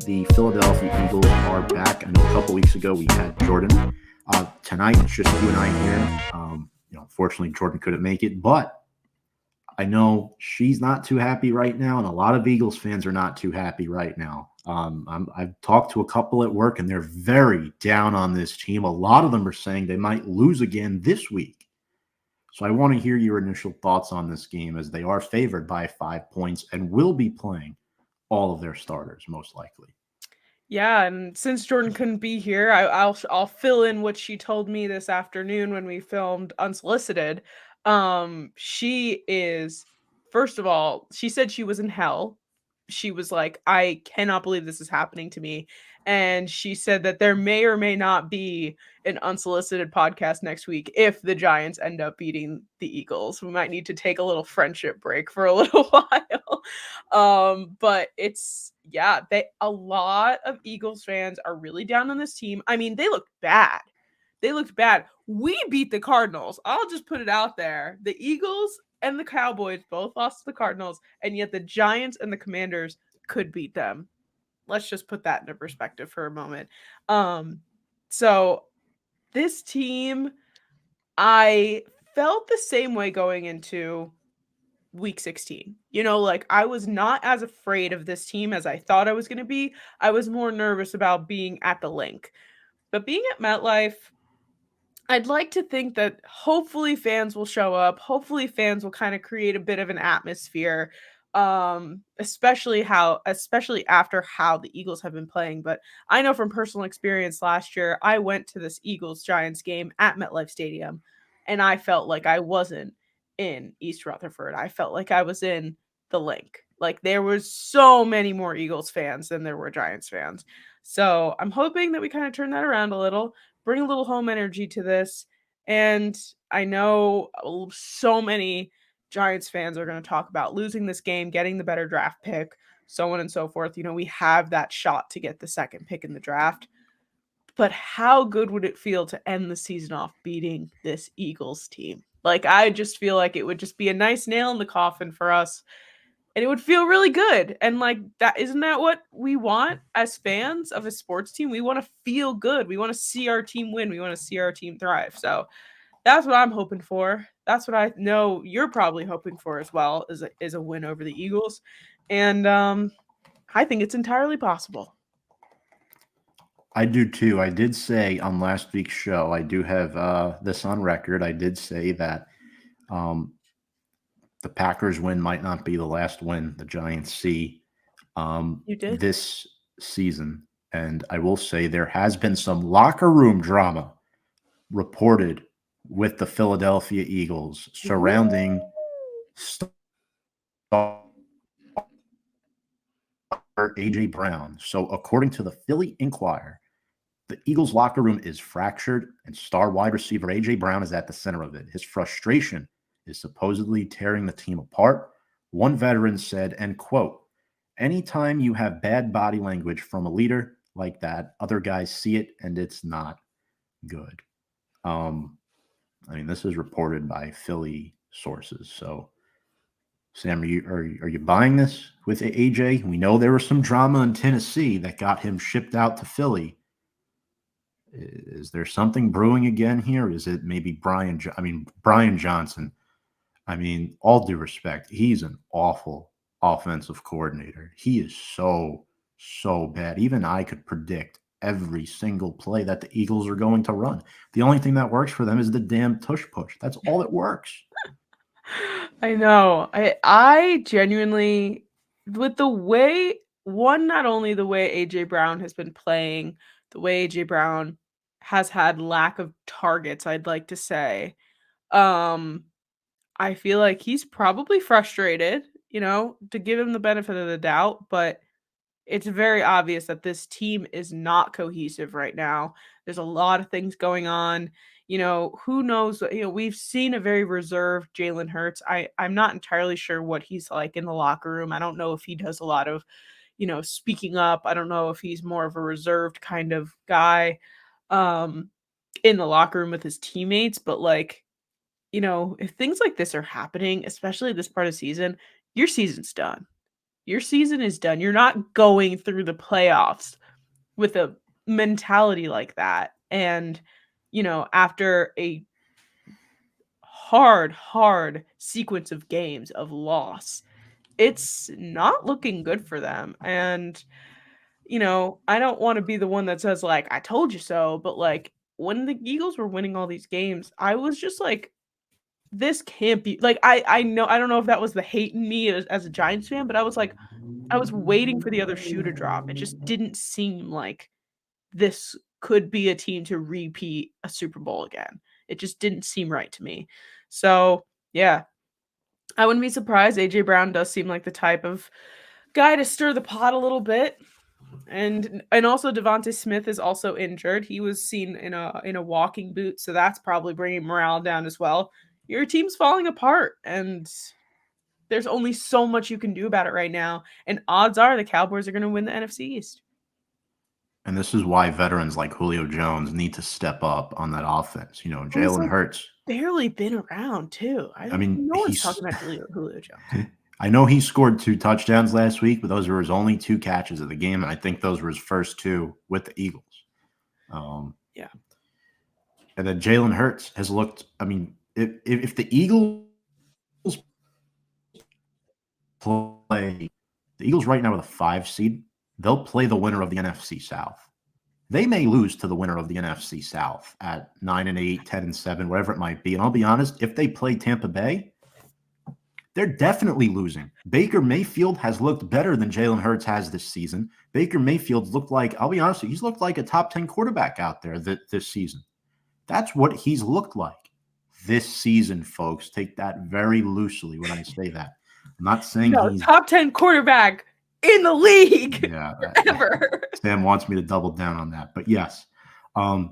The Philadelphia Eagles are back. I know a couple weeks ago we had Jordan. Tonight it's just you and I here. Unfortunately Jordan couldn't make it, but I know she's not too happy right now, and a lot of Eagles fans are not too happy right now. I've talked to a couple at work, and they're very down on this team. A lot of them are saying they might lose again this week. So I want to hear your initial thoughts on this game, as they are favored by 5 points and will be playing all of their starters most likely. Yeah, and since Jordan couldn't be here, I'll fill in what she told me this afternoon when we filmed Unsolicited. She is, first of all, she said she was in hell. She was like, I cannot believe this is happening to me. And she said that there may or may not be an Unsolicited podcast next week if the Giants end up beating the Eagles. We might need to take a little friendship break for a little while. But it's, yeah, they, a lot of Eagles fans are really down on this team. I mean, they looked bad. They looked bad. We beat the Cardinals. I'll just put it out there. The Eagles and the Cowboys both lost to the Cardinals, and yet the Giants and the Commanders could beat them. Let's just put that into perspective for a moment. So this team, I felt the same way going into week 16. Like I was not as afraid of this team as I thought I was going to be. I was more nervous about being at the link. But being at MetLife, I'd like to think that hopefully fans will show up. Hopefully fans will kind of create a bit of an atmosphere. Especially after how the Eagles have been playing. But I know from personal experience last year, I went to this Eagles Giants game at MetLife Stadium, and I felt like I wasn't in East Rutherford. I felt like I was in the link. Like there was so many more Eagles fans than there were Giants fans. So I'm hoping that we kind of turn that around a little, bring a little home energy to this. And I know so many Giants fans are going to talk about losing this game, getting the better draft pick, so on and so forth. We have that shot to get the second pick in the draft. But how good would it feel to end the season off beating this Eagles team? Like, I just feel like it would just be a nice nail in the coffin for us. And it would feel really good. And like that, isn't that what we want as fans of a sports team? We want to feel good. We want to see our team win. We want to see our team thrive. So that's what I'm hoping for. That's what I know you're probably hoping for as well, is a win over the Eagles. And I think it's entirely possible. I do too. I did say on last week's show, I do have this on record. I did say that um, the Packers win might not be the last win the Giants see You did? this season. And I will say there has been some locker room drama reported with the Philadelphia Eagles Ooh. surrounding star A.J. Brown. So, according to the Philly Inquirer, the Eagles' locker room is fractured, and star wide receiver A.J. Brown is at the center of it. His frustration is supposedly tearing the team apart. One veteran said, and quote, anytime you have bad body language from a leader like that, other guys see it and it's not good. This is reported by Philly sources. So, Sam, are you buying this with AJ? We know there was some drama in Tennessee that got him shipped out to Philly. Is there something brewing again here? Is it maybe Brian Johnson? All due respect, he's an awful offensive coordinator. He is so bad. Even I could predict every single play that the Eagles are going to run. The only thing that works for them is the damn tush push. That's all that works. I know. I genuinely, with the way, one, not only the way AJ Brown has been playing, the way AJ Brown has had lack of targets, I'd like to say. Um I feel like he's probably frustrated, to give him the benefit of the doubt, but it's very obvious that this team is not cohesive right now. There's a lot of things going on. Who knows? We've seen a very reserved Jalen Hurts. I'm not entirely sure what he's like in the locker room. I don't know if he does a lot of, speaking up. I don't know if he's more of a reserved kind of guy um, in the locker room with his teammates. But like, if things like this are happening, especially this part of the season, your season's done. your season is done. You're not going through the playoffs with a mentality like that. And, after a hard sequence of games of loss, it's not looking good for them. And, I don't want to be the one that says, like, I told you so, but like when the Eagles were winning all these games, I was just like, this can't be like I know I don't know if that was the hate in me as a Giants fan, but I was like, I was waiting for the other shoe to drop. It just didn't seem like this could be a team to repeat a Super Bowl again. It just didn't seem right to me. So, yeah, I wouldn't be surprised. AJ Brown does seem like the type of guy to stir the pot a little bit. And also Devonta Smith is also injured. He was seen in a walking boot, so that's probably bringing morale down as well. Your team's falling apart, and there's only so much you can do about it right now. And odds are the Cowboys are going to win the NFC East. And this is why veterans like Julio Jones need to step up on that offense. Who's Jalen like Hurts. barely been around too. I mean, No one's talking about Julio Jones. I know he scored 2 touchdowns last week, but those were his only 2 catches of the game, and I think those were his first 2 with the Eagles. Yeah. And then Jalen Hurts has looked. I mean, if the Eagles play the Eagles right now with a 5 seed, they'll play the winner of the NFC South. They may lose to the winner of the NFC South at 9-8, 10-7, whatever it might be. And I'll be honest, if they play Tampa Bay, they're definitely losing. Baker Mayfield has looked better than Jalen Hurts has this season. Baker Mayfield's looked like, I'll be honest with you, he's looked like a top 10 quarterback out there this season. That's what he's looked like this season, folks. Take that very loosely when I say that. I'm not saying he's top 10 quarterback in the league. Yeah, forever. Sam wants me to double down on that, but yes. And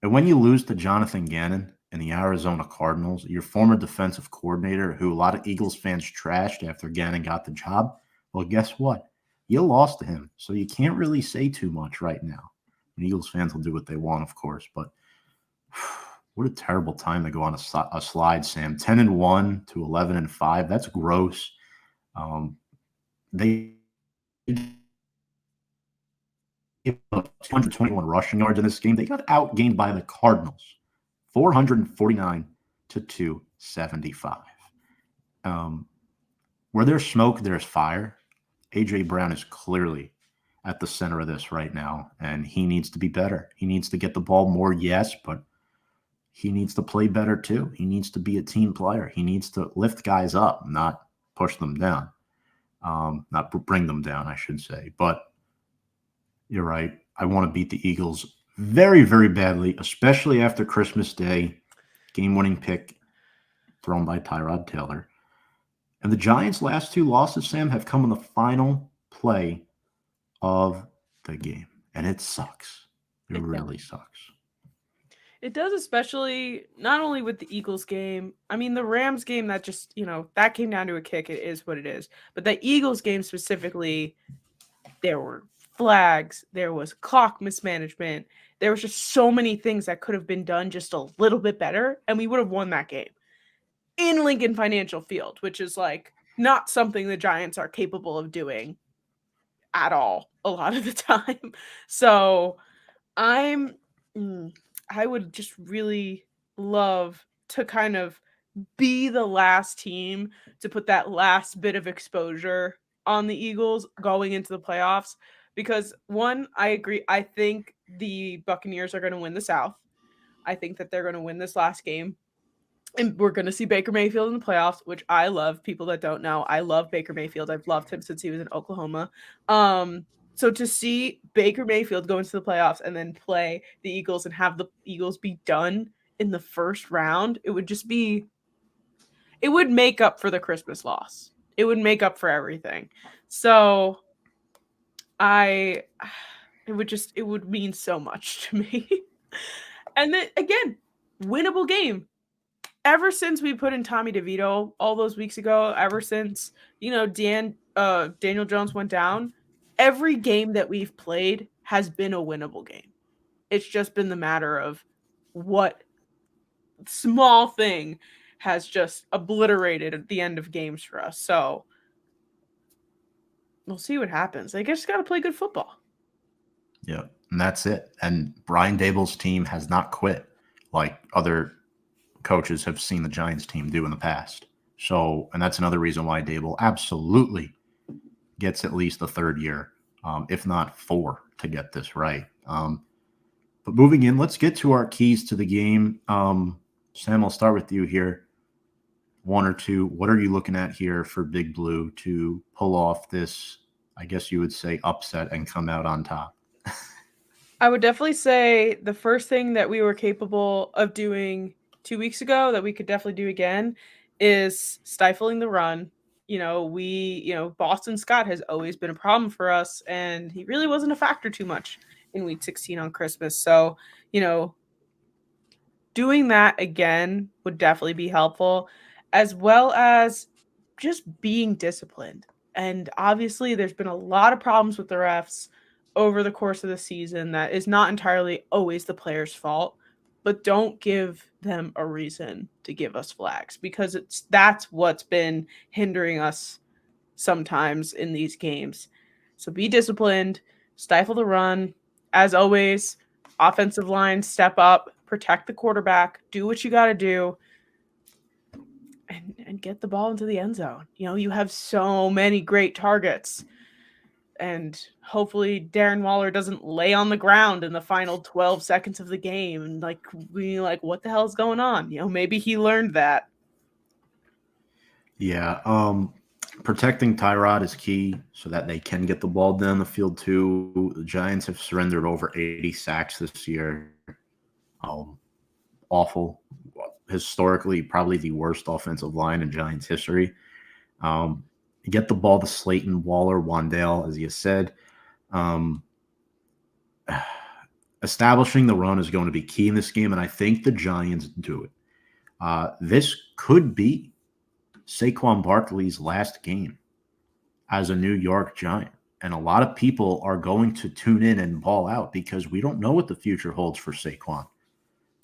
when you lose to Jonathan Gannon and the Arizona Cardinals, your former defensive coordinator, who a lot of Eagles fans trashed after Gannon got the job, well, guess what? You lost to him, so you can't really say too much right now. And Eagles fans will do what they want, of course, but what a terrible time to go on a slide, Sam. 10-1 to 11-5. That's gross. They 221 rushing yards in this game. They got outgained by the Cardinals, 449 to 275. Where there's smoke, there's fire. AJ Brown is clearly at the center of this right now, and he needs to be better. He needs to get the ball more, yes, but he needs to play better too. He needs to be a team player. He needs to lift guys up, not push them down. Not bring them down, I should say. But you're right. I want to beat the Eagles very, very badly, especially after Christmas Day. Game-winning pick thrown by Tyrod Taylor. And the Giants' last 2 losses, Sam, have come in the final play of the game. And it sucks. It really sucks. It does, especially not only with the Eagles game. I mean, the Rams game, that just, that came down to a kick. It is what it is. But the Eagles game specifically, there were flags. There was clock mismanagement. There was just so many things that could have been done just a little bit better, and we would have won that game in Lincoln Financial Field, which is like not something the Giants are capable of doing at all a lot of the time. So I would just really love to kind of be the last team to put that last bit of exposure on the Eagles going into the playoffs. Because one, I agree. I think the Buccaneers are going to win the South. I think that they're going to win this last game. And we're going to see Baker Mayfield in the playoffs, which I love. People that don't know, I love Baker Mayfield. I've loved him since he was in Oklahoma. So to see Baker Mayfield go into the playoffs and then play the Eagles and have the Eagles be done in the first round, it would make up for the Christmas loss. It would make up for everything. So it would mean so much to me. And then again, winnable game. Ever since we put in Tommy DeVito all those weeks ago, ever since, Daniel Jones went down, every game that we've played has been a winnable game. It's just been the matter of what small thing has just obliterated at the end of games for us. So we'll see what happens. They just got to play good football. Yeah, and that's it. And Brian Dable's team has not quit like other coaches have seen the Giants team do in the past. So, and that's another reason why Dable absolutely gets at least a third year, if not four, to get this right. But moving in, let's get to our keys to the game. Sam, I'll start with you here. One or two, what are you looking at here for Big Blue to pull off this, I guess you would say, upset and come out on top? I would definitely say the first thing that we were capable of doing 2 weeks ago that we could definitely do again is stifling the run. Boston Scott has always been a problem for us, and he really wasn't a factor too much in week 16 on Christmas. So, you know, doing that again would definitely be helpful, as well as just being disciplined. And obviously, there's been a lot of problems with the refs over the course of the season that is not entirely always the player's fault, but don't give them a reason to give us flags because that's what's been hindering us sometimes in these games. So be disciplined, stifle the run. As always, offensive line, step up, protect the quarterback, do what you got to do, and get the ball into the end zone. You have so many great targets. And hopefully Darren Waller doesn't lay on the ground in the final 12 seconds of the game and what the hell is going on? Maybe he learned that. Yeah, protecting Tyrod is key so that they can get the ball down the field too. The Giants have surrendered over 80 sacks this year. Awful. Historically, probably the worst offensive line in Giants history. Get the ball to Slayton, Waller, Wandale, as you said. Establishing the run is going to be key in this game, and I think the Giants do it. This could be Saquon Barkley's last game as a New York Giant. And a lot of people are going to tune in and ball out because we don't know what the future holds for Saquon.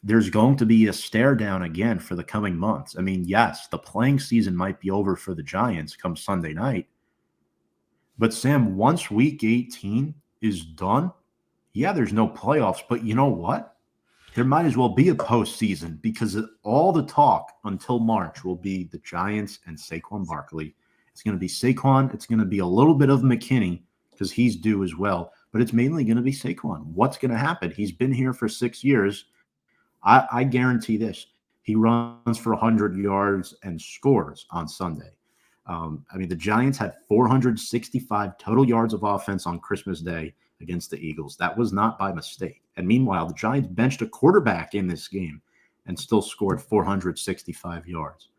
There's going to be a stare down again for the coming months. I mean, yes, the playing season might be over for the Giants come Sunday night. But Sam, once week 18 is done, yeah, there's no playoffs. But you know what? There might as well be a postseason because all the talk until March will be the Giants and Saquon Barkley. It's going to be Saquon. It's going to be a little bit of McKinney because he's due as well. But it's mainly going to be Saquon. What's going to happen? He's been here for 6 years. I guarantee this. He runs for 100 yards and scores on Sunday. The Giants had 465 total yards of offense on Christmas Day against the Eagles. That was not by mistake. And meanwhile, the Giants benched a quarterback in this game and still scored 465 yards.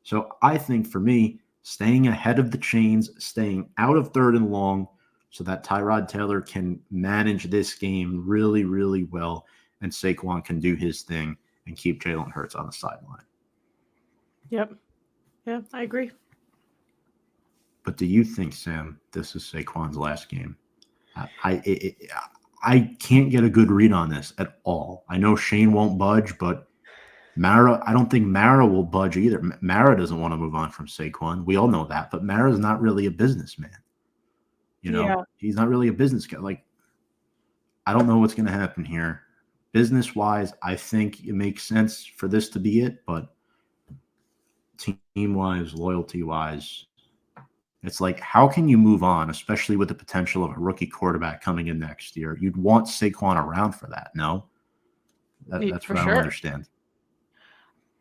So I think for me, staying ahead of the chains, staying out of third and long so that Tyrod Taylor can manage this game really, really well and Saquon can do his thing and keep Jalen Hurts on the sideline. Yep. Yeah, I agree. But do you think, Sam, this is Saquon's last game? I can't get a good read on this at all. I know Shane won't budge, but I don't think Mara will budge either. Mara doesn't want to move on from Saquon. We all know that, but Mara's not really a businessman. He's not really a business guy. Like, I don't know what's going to happen here. Business-wise, I think it makes sense for this to be it, but team-wise, loyalty-wise, it's like, how can you move on, especially with the potential of a rookie quarterback coming in next year? You'd want Saquon around for that, no? That's For what I sure. don't understand.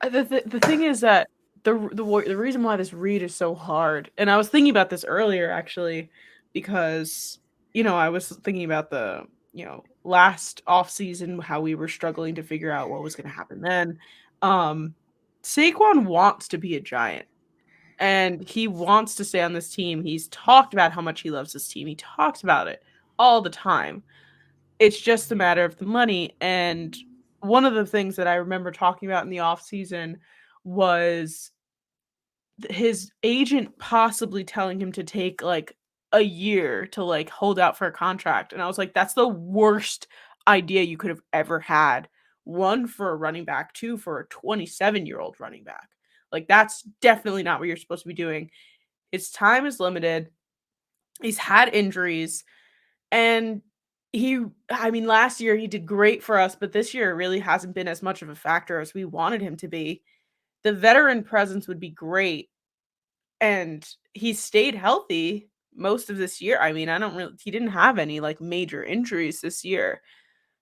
The thing is that the reason why this read is so hard, and I was thinking about this earlier actually, because I was thinking about the last off season how we were struggling to figure out what was going to happen then. Saquon wants to be a Giant. And he wants to stay on this team. He's talked about how much he loves this team. He talks about it all the time. It's just a matter of the money. And one of the things that I remember talking about in the offseason was his agent possibly telling him to take like a year to like hold out for a contract. And I was like, that's the worst idea you could have ever had. One, for a running back, two, for a 27-year-old running back. Like, that's definitely not what you're supposed to be doing. His time is limited. He's had injuries, and last year he did great for us, but this year it really hasn't been as much of a factor as we wanted him to be. The veteran presence would be great, and he stayed healthy most of this year. He didn't have any like major injuries this year.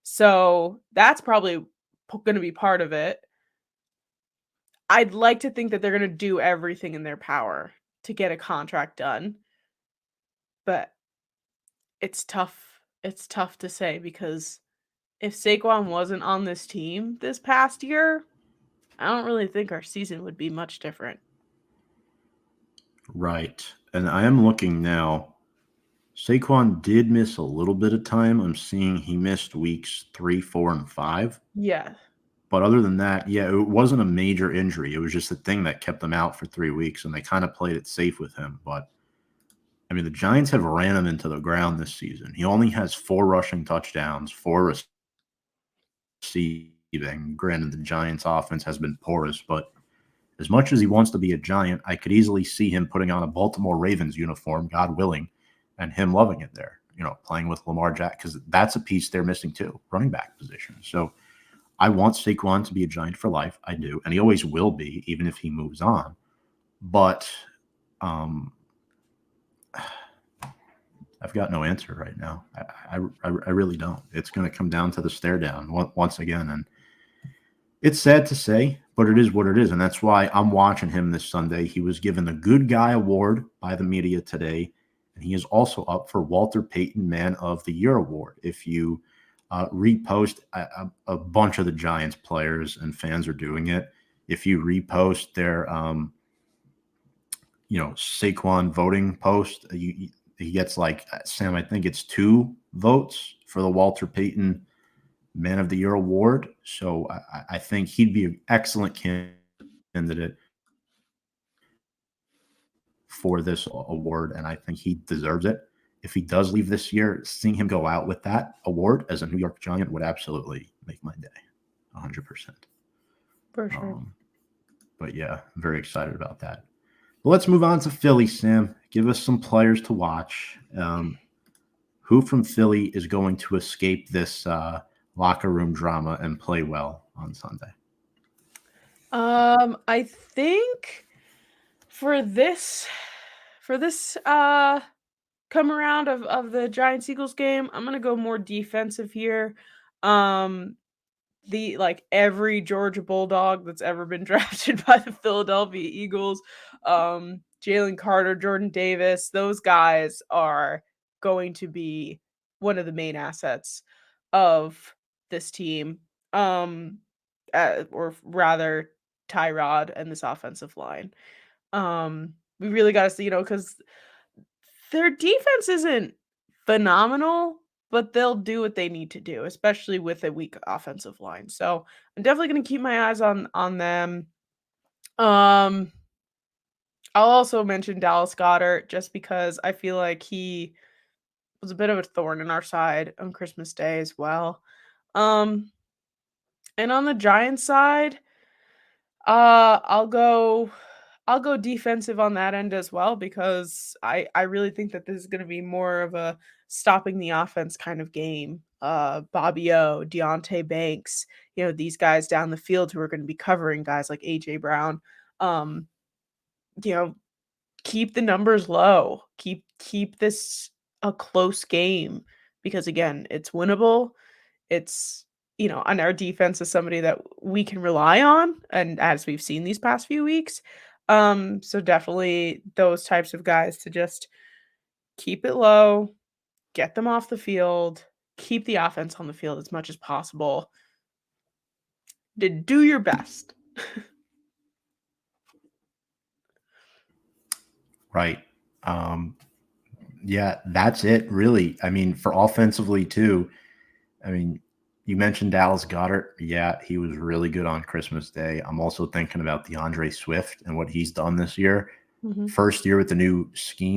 So that's probably going to be part of it. I'd like to think that they're going to do everything in their power to get a contract done. But it's tough. It's tough to say because if Saquon wasn't on this team this past year, I don't really think our season would be much different. Right. And I am looking now. Saquon did miss a little bit of time. I'm seeing he missed weeks 3, 4, and 5. Yeah. But other than that, yeah, it wasn't a major injury. It was just a thing that kept him out for 3 weeks, and they kind of played it safe with him. But, I mean, the Giants have ran him into the ground this season. He only has 4 rushing touchdowns, 4 receiving. Granted, the Giants' offense has been porous, but as much as he wants to be a Giant, I could easily see him putting on a Baltimore Ravens uniform, God willing, and him loving it there, playing with Lamar Jackson, because that's a piece they're missing too, running back position. So I want Saquon to be a Giant for life. I do. And he always will be, even if he moves on. But I've got no answer right now. I really don't. It's going to come down to the stare down once again. And it's sad to say, but it is what it is. And that's why I'm watching him this Sunday. He was given the Good Guy Award by the media today. And he is also up for Walter Payton Man of the Year Award. If you repost, a bunch of the Giants players and fans are doing it. If you repost their, Saquon voting post, he gets like, Sam, I think it's 2 votes for the Walter Payton Man of the Year Award. So I think he'd be an excellent candidate for this award, and I think he deserves it. If he does leave this year, seeing him go out with that award as a New York Giant would absolutely make my day, 100%. For sure. But yeah, I'm very excited about that. Well, let's move on to Philly, Sam. Give us some players to watch. Who from Philly is going to escape this locker room drama and play well on Sunday? I think for this come around of the Giants Eagles game, I'm gonna go more defensive here. Every Georgia Bulldog that's ever been drafted by the Philadelphia Eagles, Jalen Carter, Jordan Davis, those guys are going to be one of the main assets of this team. Or rather Tyrod and this offensive line. We really got to see, because their defense isn't phenomenal, but they'll do what they need to do, especially with a weak offensive line. So I'm definitely going to keep my eyes on them. I'll also mention Dallas Goedert just because I feel like he was a bit of a thorn in our side on Christmas Day as well. And on the Giants side, I'll go defensive on that end as well because I really think that this is going to be more of a stopping the offense kind of game. Bobby O, Deontay Banks, these guys down the field who are going to be covering guys like AJ Brown. Keep the numbers low. Keep this a close game because again, it's winnable. It's and our defense is somebody that we can rely on, and as we've seen these past few weeks. So definitely those types of guys to just keep it low, get them off the field, keep the offense on the field as much as possible. To do your best. Right. Yeah, that's it, really. I mean, for offensively, too, I mean, you mentioned Dallas Goedert. Yeah, he was really good on Christmas Day. I'm also thinking about DeAndre Swift and what he's done this year. Mm-hmm. First year with the new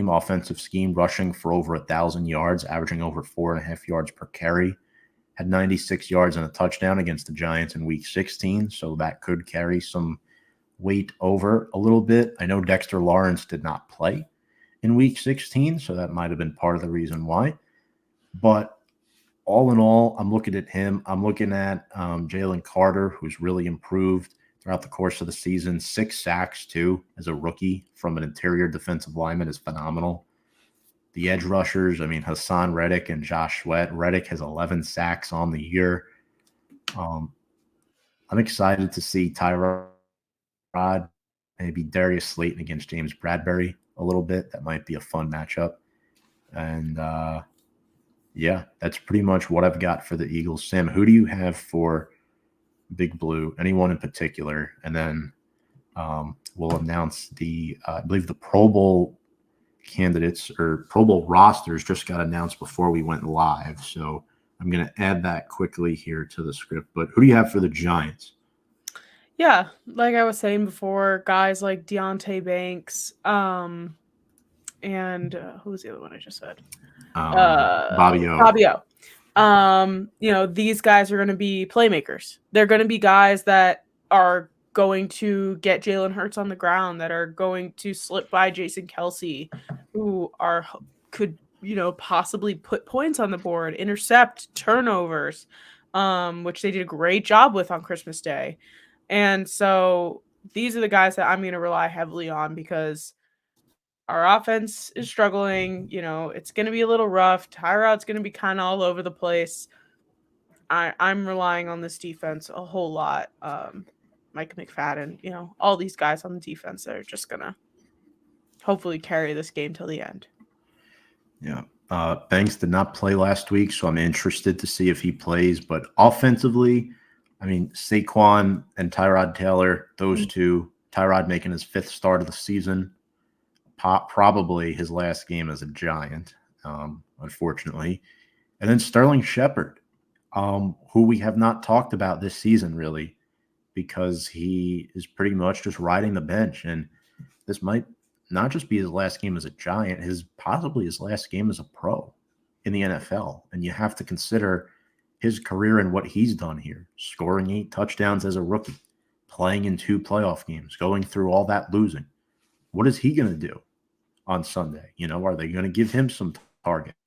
offensive scheme, rushing for over 1,000 yards, averaging over 4.5 yards per carry. Had 96 yards and a touchdown against the Giants in Week 16, so that could carry some weight over a little bit. I know Dexter Lawrence did not play in week 16, so that might have been part of the reason why. But all in all, I'm looking at him. I'm looking at Jalen Carter, who's really improved throughout the course of the season. 6 sacks, too, as a rookie from an interior defensive lineman is phenomenal. The edge rushers, I mean, Hassan Reddick and Josh Sweat. Reddick has 11 sacks on the year. I'm excited to see Tyrod, maybe Darius Slayton against James Bradbury a little bit. That might be a fun matchup. And, yeah, that's pretty much what I've got for the Eagles. Sam, who do you have for Big Blue? Anyone in particular? And then we'll announce I believe the Pro Bowl candidates or Pro Bowl rosters just got announced before we went live. So I'm going to add that quickly here to the script. But who do you have for the Giants? Yeah, like I was saying before, guys like Deontay Banks, and who was the other one I just said? Bobby O. Bobby O. These guys are going to be playmakers. They're going to be guys that are going to get Jalen Hurts on the ground, that are going to slip by Jason Kelce, who could possibly put points on the board, intercept turnovers, which they did a great job with on Christmas Day. And so these are the guys that I'm going to rely heavily on because our offense is struggling. It's going to be a little rough. Tyrod's going to be kind of all over the place. I'm relying on this defense a whole lot. Mike McFadden, all these guys on the defense that are just going to hopefully carry this game till the end. Yeah. Banks did not play last week, so I'm interested to see if he plays. But offensively, I mean, Saquon and Tyrod Taylor, those two, Tyrod making his 5th start of the season, probably his last game as a Giant, unfortunately. And then Sterling Shepard, who we have not talked about this season, really, because he is pretty much just riding the bench. And this might not just be his last game as a Giant, possibly his last game as a pro in the NFL. And you have to consider his career and what he's done here, scoring 8 touchdowns as a rookie, playing in 2 playoff games, going through all that losing. What is he going to do on Sunday? Are they going to give him some targets?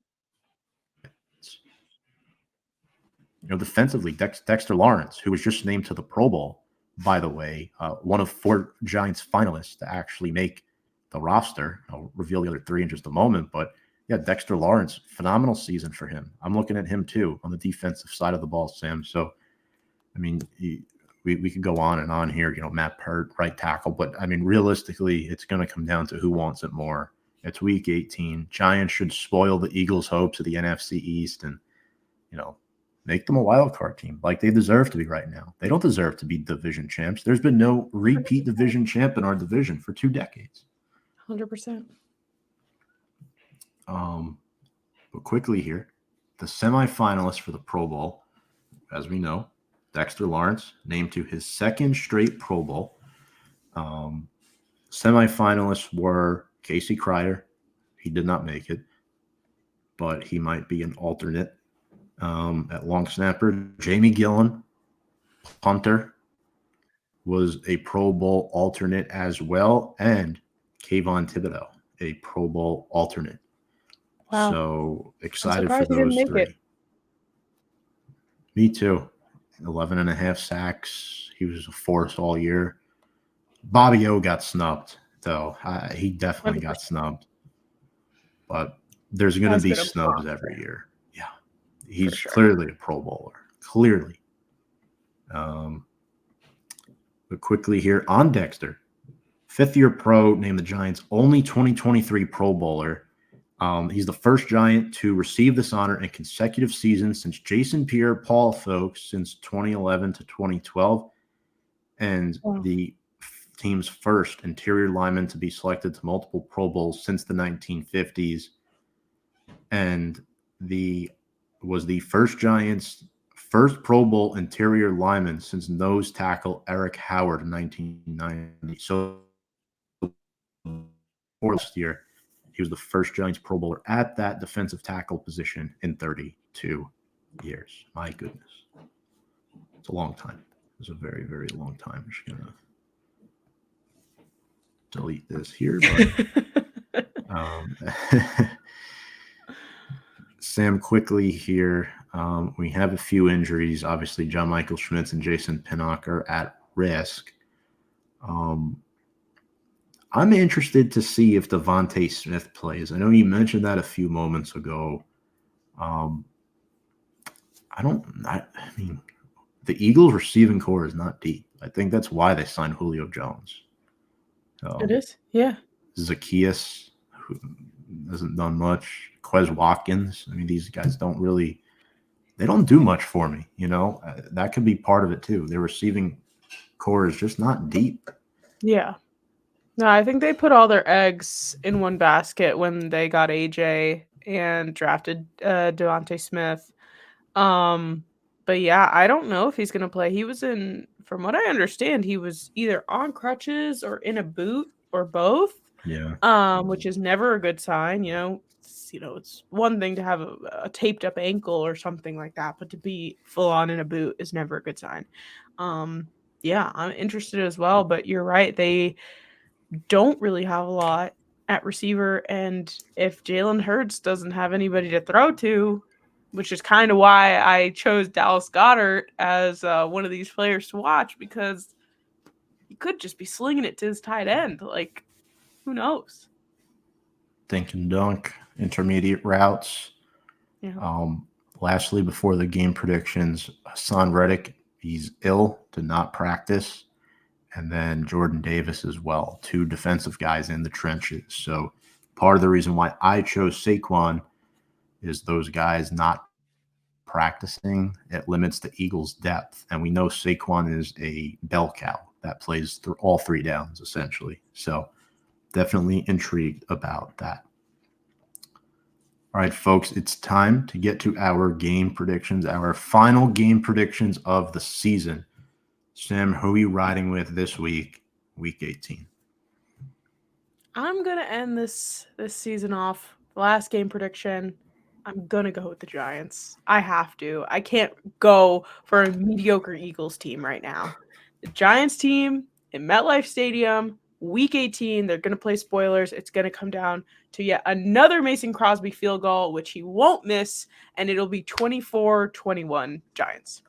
Defensively, Dexter Lawrence, who was just named to the Pro Bowl, by the way, one of 4 Giants finalists to actually make the roster. I'll reveal the other 3 in just a moment, but yeah, Dexter Lawrence, phenomenal season for him. I'm looking at him too on the defensive side of the ball, Sam. So, I mean, we could go on and on here, Matt Pert, right tackle, but I mean, realistically, it's going to come down to who wants it more. It's week 18. Giants should spoil the Eagles' hopes of the NFC East and, make them a wild card team like they deserve to be right now. They don't deserve to be division champs. There's been no repeat division champ in our division for 2 decades. 100%. But quickly here, the semifinalists for the Pro Bowl, as we know, Dexter Lawrence named to his 2nd straight Pro Bowl. Semifinalists were Casey Kreider. He did not make it, but he might be an alternate. At long snapper, Jamie Gillan, punter, was a Pro Bowl alternate as well, and Kayvon Thibodeau, a Pro Bowl alternate. Wow. So excited for those 3. Me too. 11.5 sacks. He was a force all year. Bobby O got snubbed, though. He definitely 100%. Got snubbed. But there's going to be snubs every year. Yeah. He's clearly a Pro Bowler. Clearly. But quickly here on Dexter, 5th-year pro, named the Giants' only 2023 Pro Bowler. He's the first Giant to receive this honor in consecutive seasons since Jason Pierre-Paul, folks, since 2011 to 2012, and the team's first interior lineman to be selected to multiple Pro Bowls since the 1950s, and was the first Giants' first Pro Bowl interior lineman since nose tackle Eric Howard in 1990. So last year, he was the first Giants Pro Bowler at that defensive tackle position in 32 years. My goodness. It's a long time. It's a very, very long time. I'm just going to delete this here. But, Um, Sam, quickly here. We have a few injuries. Obviously, John Michael Schmitz and Jason Pinnock are at risk. Um, I'm interested to see if Devontae Smith plays. I know you mentioned that a few moments ago. Um, I mean, the Eagles' receiving core is not deep. I think that's why they signed Julio Jones. It Um, is, yeah. Zacchaeus, who hasn't done much. Quez Watkins. I mean, these guys they don't do much for me. That could be part of it too. Their receiving core is just not deep. Yeah. No, I think they put all their eggs in one basket when they got AJ and drafted Devontae Smith. Um, but yeah, I don't know if he's gonna play. From what I understand, he was either on crutches or in a boot or both. Yeah. Which is never a good sign. It's one thing to have a taped up ankle or something like that, but to be full on in a boot is never a good sign. Um, yeah, I'm interested as well, but you're right. They don't really have a lot at receiver. And if Jalen Hurts doesn't have anybody to throw to, which is kind of why I chose Dallas Goedert as one of these players to watch, because he could just be slinging it to his tight end. Like, who knows? Dink and dunk, intermediate routes. Yeah. Um, Lastly, before the game predictions, Hassan Reddick, he's ill, did not practice. And then Jordan Davis as well, two defensive guys in the trenches. So part of the reason why I chose Saquon is those guys not practicing. It limits the Eagles' depth. And we know Saquon is a bell cow that plays through all three downs, essentially. So definitely intrigued about that. All right, folks, it's time to get to our game predictions, our final game predictions of the season. Sam, who are you riding with this week, week 18? I'm gonna end this season off. Last game prediction. I'm gonna go with the Giants. I have to. I can't go for a mediocre Eagles team right now. The Giants team in MetLife Stadium, week 18, they're gonna play spoilers. It's gonna come down to yet another Mason Crosby field goal, which he won't miss, and it'll be 24-21 Giants.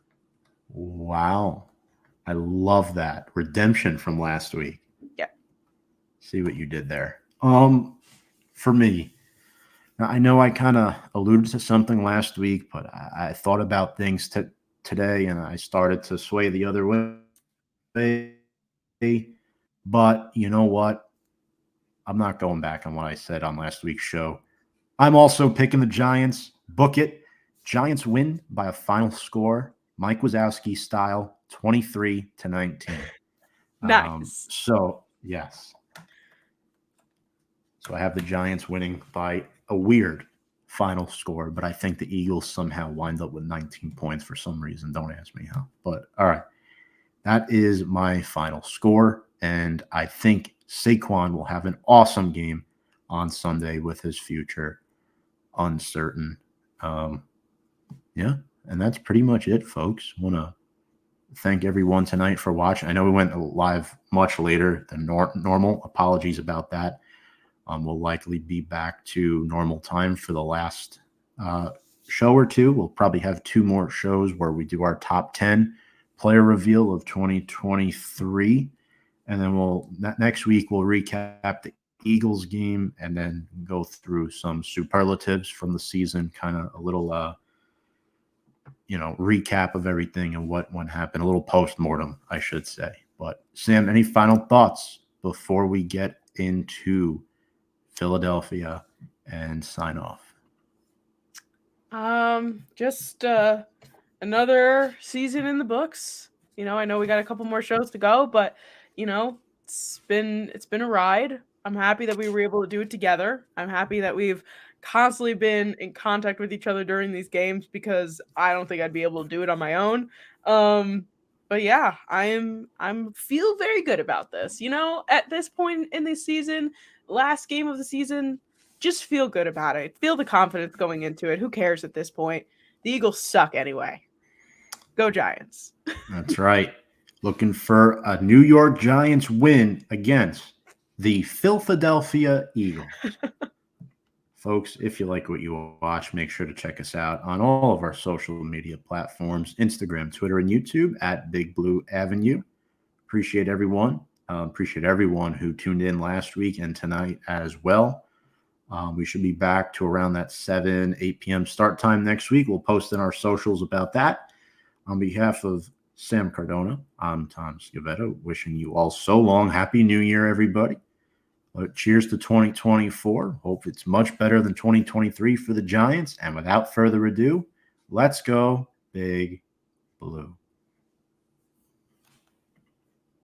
Wow. I love that. Redemption from last week. Yeah. See what you did there. For me, now I know I kind of alluded to something last week, but I thought about things today and I started to sway the other way. But you know what? I'm not going back on what I said on last week's show. I'm also picking the Giants. Book it. Giants win by a final score, Mike Wazowski style, 23-19. Nice. Yes. So I have the Giants winning by a weird final score, but I think the Eagles somehow wind up with 19 points for some reason. Don't ask me how. But all right. That is my final score. And I think Saquon will have an awesome game on Sunday with his future uncertain. Yeah. And that's pretty much it, folks. Want to thank everyone tonight for watching. I know we went live much later than normal. Apologies about that. We'll likely be back to normal time for the last show or two. We'll probably have two more shows where we do our top 10 player reveal of 2023. And then next week, we'll recap the Eagles game and then go through some superlatives from the season, kind of a little recap of everything and what happened, a little post-mortem, I should say. But Sam, any final thoughts before we get into Philadelphia and sign off? Just another season in the books. I know we got a couple more shows to go, but it's been a ride. I'm happy that we were able to do it together. I'm happy that we've constantly been in contact with each other during these games, because I don't think I'd be able to do it on my own. But yeah, I'm feel very good about this. At this point in this season, last game of the season, just feel good about it. Feel the confidence going into it. Who cares at this point? The Eagles suck anyway. Go Giants. That's right. Looking for a New York Giants win against the Philadelphia Eagles. Folks, if you like what you watch, make sure to check us out on all of our social media platforms, Instagram, Twitter, and YouTube at Big Blue Avenue. Appreciate everyone. Appreciate everyone who tuned in last week and tonight as well. We should be back to around that 8 p.m. start time next week. We'll post in our socials about that. On behalf of Sam Cardona, I'm Tom Scavetto, wishing you all so long. Happy New Year, everybody. Cheers to 2024. Hope it's much better than 2023 for the Giants. And without further ado, let's go Big Blue.